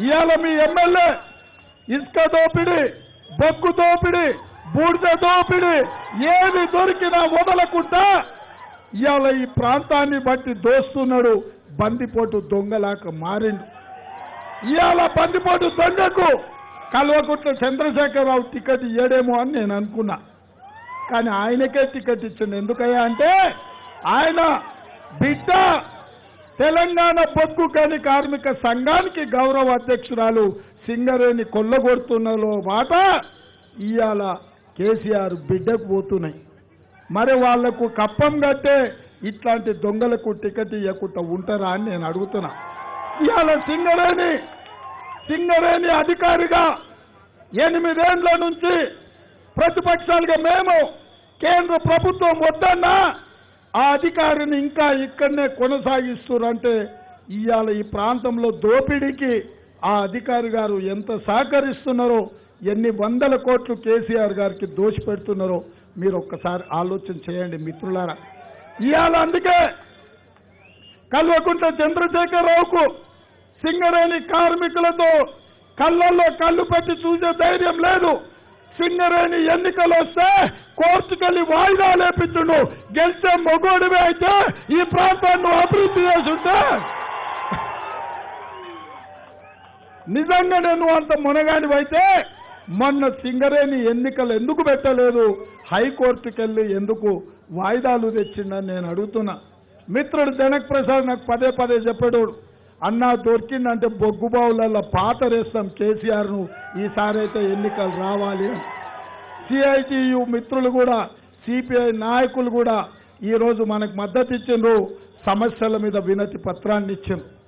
ఇవాళ మీ ఎమ్మెల్యే ఇసుక దోపిడి, బొగ్గు దోపిడి, బూడిద దోపిడి ఏది దొరికినా వదలకుండా ఇవాళ ఈ ప్రాంతాన్ని బట్టి దోస్తున్నాడు. బందిపోటు దొంగలాక మారిండు. ఇవాళ బందిపోటు దొంగకు కల్వకుంట్ల చంద్రశేఖరరావు టికెట్ ఇయ్యడేమో అని నేను అనుకున్నా. కానీ ఆయనకే టికెట్ ఇచ్చిండు. ఎందుకయ్యా అంటే ఆయన బిడ్డ తెలంగాణ బొగ్గు గని కార్మిక సంఘానికి గౌరవ అధ్యక్షురాలు సింగరేణి కొల్లగొడుతున్నలో మాట ఇవాళ కేసీఆర్ బిడ్డకు పోతున్నాయి. మరి వాళ్లకు కప్పం కట్టే ఇట్లాంటి దొంగలకు టికెట్ ఇవ్వకుండా ఉంటారా అని నేను అడుగుతున్నా. ఇవాళ సింగరేణి అధికారిగా 8 ఏళ్ల నుంచి ప్రతిపక్షాలుగా మేము కేంద్ర ప్రభుత్వం వద్దన్నా ఆ అధికారిని ఇంకా ఇక్కడనే కొనసాగిస్తున్నారంటే ఇవాళ ఈ ప్రాంతంలో దోపిడీకి ఆ అధికారి గారు ఎంత సహకరిస్తున్నారో, ఎన్ని వందల కోట్లు కేసీఆర్ గారికి దోషిపెడుతున్నారో మీరు ఒక్కసారి ఆలోచన చేయండి మిత్రులారా. ఇవాళ అందుకే కల్వకుంట్ల చంద్రశేఖరరావుకు సింగరేణి కార్మికులతో కళ్ళల్లో కళ్ళు పెట్టి చూసే ధైర్యం లేదు. సింగరేణి ఎన్నికలు వస్తే కోర్టుకెళ్ళి వాయిదా లేపించుండు. గెలిచే మొగోడివే అయితే ఈ ప్రాంతాన్ని అభివృద్ధి చేసుంటే నిజంగా నేను అంత మునగానివైతే మొన్న సింగరేణి ఎన్నికలు ఎందుకు పెట్టలేదు, హైకోర్టుకెళ్ళి ఎందుకు వాయిదాలు తెచ్చిందని నేను అడుగుతున్నా. మిత్రుడు జనక్ ప్రసాద్ నాకు పదే పదే చెప్పాడు, అన్నా దొరికిందంటే బొగ్గు బావులలో పాతరేస్తాం కేసీఆర్ను, ఈసారి అయితే ఎన్నికలు రావాలి అని. సిఐటియు మిత్రులు కూడా, సిపిఐ నాయకులు కూడా ఈరోజు మనకు మద్దతు ఇచ్చిండ్రు. సమస్యల మీద వినతి పత్రాన్ని ఇచ్చిండ్రు.